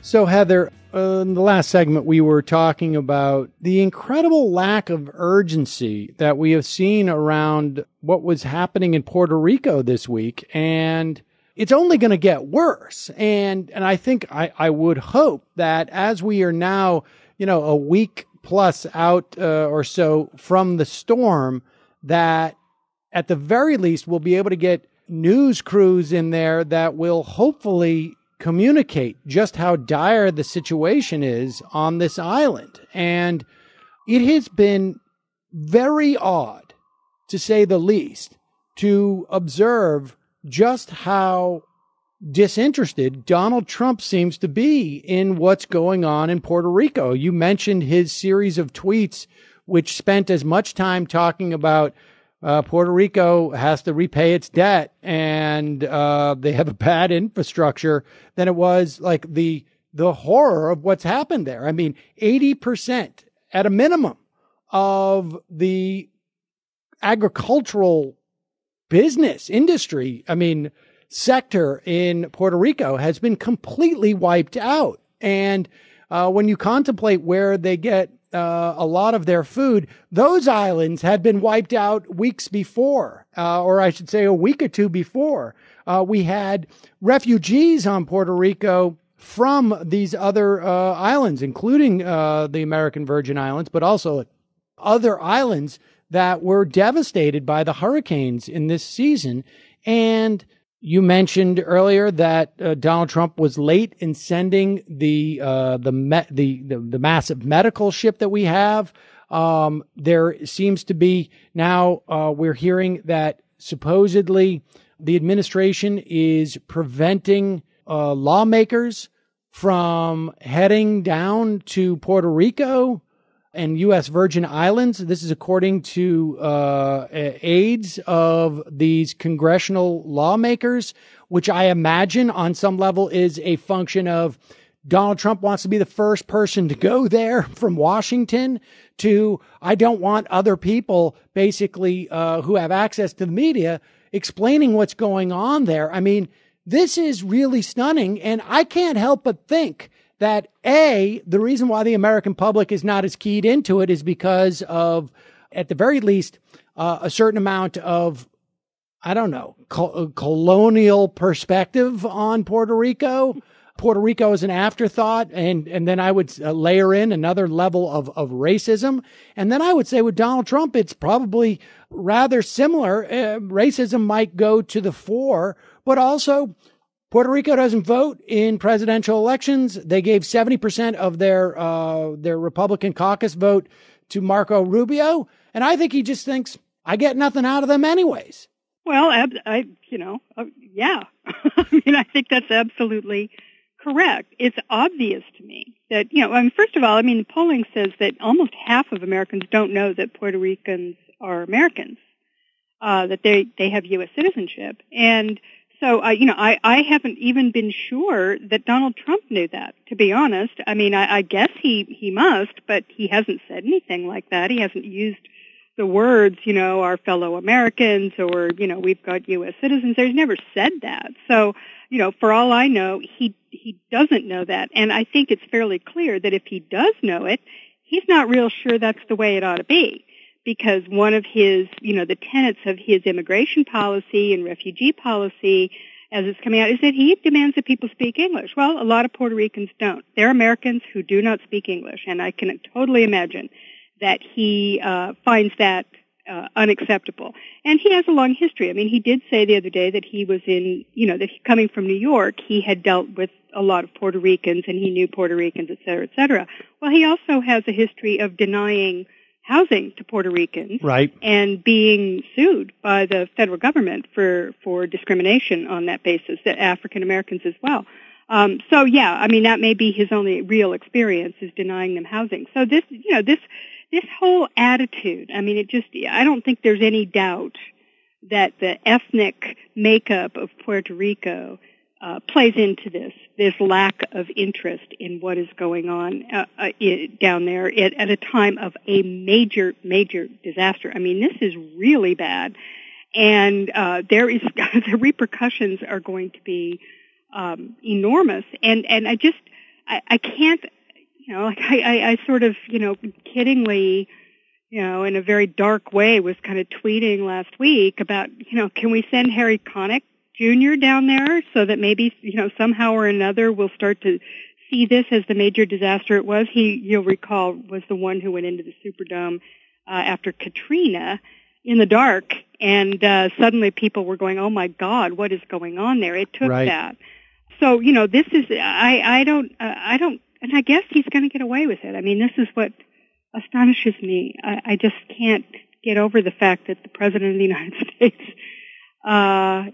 So, Heather, in the last segment, we were talking about the incredible lack of urgency that we have seen around what was happening in Puerto Rico this week. And it's only going to get worse. And I think I would hope that as we are now, a week plus out or so from the storm, that at the very least, we'll be able to get news crews in there that will hopefully communicate just how dire the situation is on this island. And it has been very odd, to say the least, to observe just how disinterested Donald Trump seems to be in what's going on in Puerto Rico. You mentioned his series of tweets, which spent as much time talking about Puerto Rico has to repay its debt and they have a bad infrastructure than it was like the horror of what's happened there. I mean, 80% at a minimum of the agricultural business industry, sector in Puerto Rico has been completely wiped out. And when you contemplate where they get a lot of their food, those islands had been wiped out weeks before, or I should say a week or two before. We had refugees on Puerto Rico from these other islands, including the American Virgin Islands, but also other islands that were devastated by the hurricanes in this season. And you mentioned earlier that Donald Trump was late in sending the massive medical ship that we have. There seems to be now we're hearing that supposedly the administration is preventing lawmakers from heading down to Puerto Rico and U.S. Virgin Islands. This is according to aides of these congressional lawmakers, which I imagine on some level is a function of Donald Trump wants to be the first person to go there from Washington to, I don't want other people basically who have access to the media explaining what's going on there. I mean, this is really stunning. And I can't help but think that the reason why the American public is not as keyed into it is because of, at the very least, a certain amount of, colonial perspective on Puerto Rico. Puerto Rico is an afterthought. And then I would layer in another level of racism. And then I would say with Donald Trump, it's probably rather similar. Racism might go to the fore, but also Puerto Rico doesn't vote in presidential elections. They gave 70% of their Republican caucus vote to Marco Rubio. And I think he just thinks, I get nothing out of them anyways. Well, yeah. I think that's absolutely correct. It's obvious to me that, first of all, the polling says that almost half of Americans don't know that Puerto Ricans are Americans, that they have U.S. citizenship. And so, I haven't even been sure that Donald Trump knew that, to be honest. I guess he must, but he hasn't said anything like that. He hasn't used the words, our fellow Americans or, we've got U.S. citizens. He's never said that. So, for all I know, he doesn't know that. And I think it's fairly clear that if he does know it, he's not real sure that's the way it ought to be. Because one of his, the tenets of his immigration policy and refugee policy, as it's coming out, is that he demands that people speak English. Well, a lot of Puerto Ricans don't. They're Americans who do not speak English, and I can totally imagine that he finds that unacceptable. And he has a long history. He did say the other day that he was that coming from New York, he had dealt with a lot of Puerto Ricans, and he knew Puerto Ricans, et cetera, et cetera. Well, he also has a history of denying housing to Puerto Ricans, right, and being sued by the federal government for discrimination on that basis, that African Americans as well. That may be his only real experience, is denying them housing. So this whole attitude, I don't think there's any doubt that the ethnic makeup of Puerto Rico plays into this lack of interest in what is going on down there at a time of a major, major disaster. This is really bad, and the repercussions are going to be enormous. And I can't, like I sort of, kiddingly, in a very dark way was kind of tweeting last week about, can we send Harry Connick Jr. down there so that maybe, somehow or another we'll start to see this as the major disaster it was. He, you'll recall, was the one who went into the Superdome after Katrina in the dark, and suddenly people were going, oh my God, what is going on there? It took that. So, this is, I don't, and I guess he's going to get away with it. I mean, this is what astonishes me. I just can't get over the fact that the President of the United States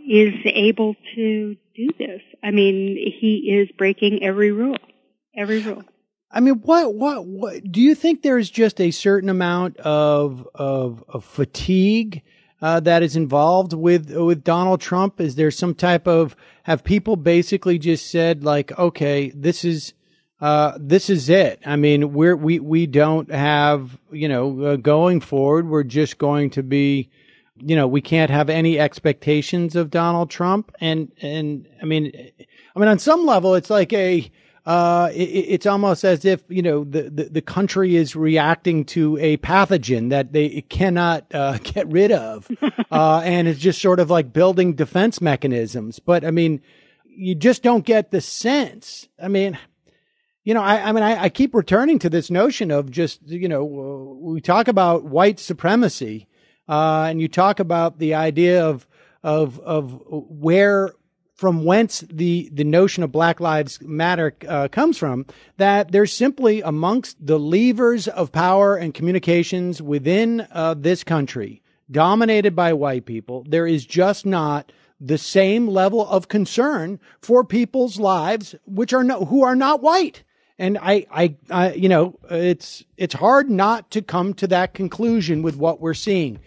is able to do this. I mean, he is breaking every rule. Every rule. I mean, what do you think there's just a certain amount of fatigue that is involved with Donald Trump? Is there some type of, have people basically just said like, okay, this is it. I mean, we don't have, going forward, we're just going to be, we can't have any expectations of Donald Trump. And I mean, on some level, it's like it's almost as if, the country is reacting to a pathogen that they cannot get rid of. And it's just sort of like building defense mechanisms. But I mean, you just don't get the sense. I mean, I keep returning to this notion of just, we talk about white supremacy, and you talk about the idea of where, from whence the notion of Black Lives Matter comes from, that there's simply amongst the levers of power and communications within this country, dominated by white people, there is just not the same level of concern for people's lives, who are not white. And it's hard not to come to that conclusion with what we're seeing.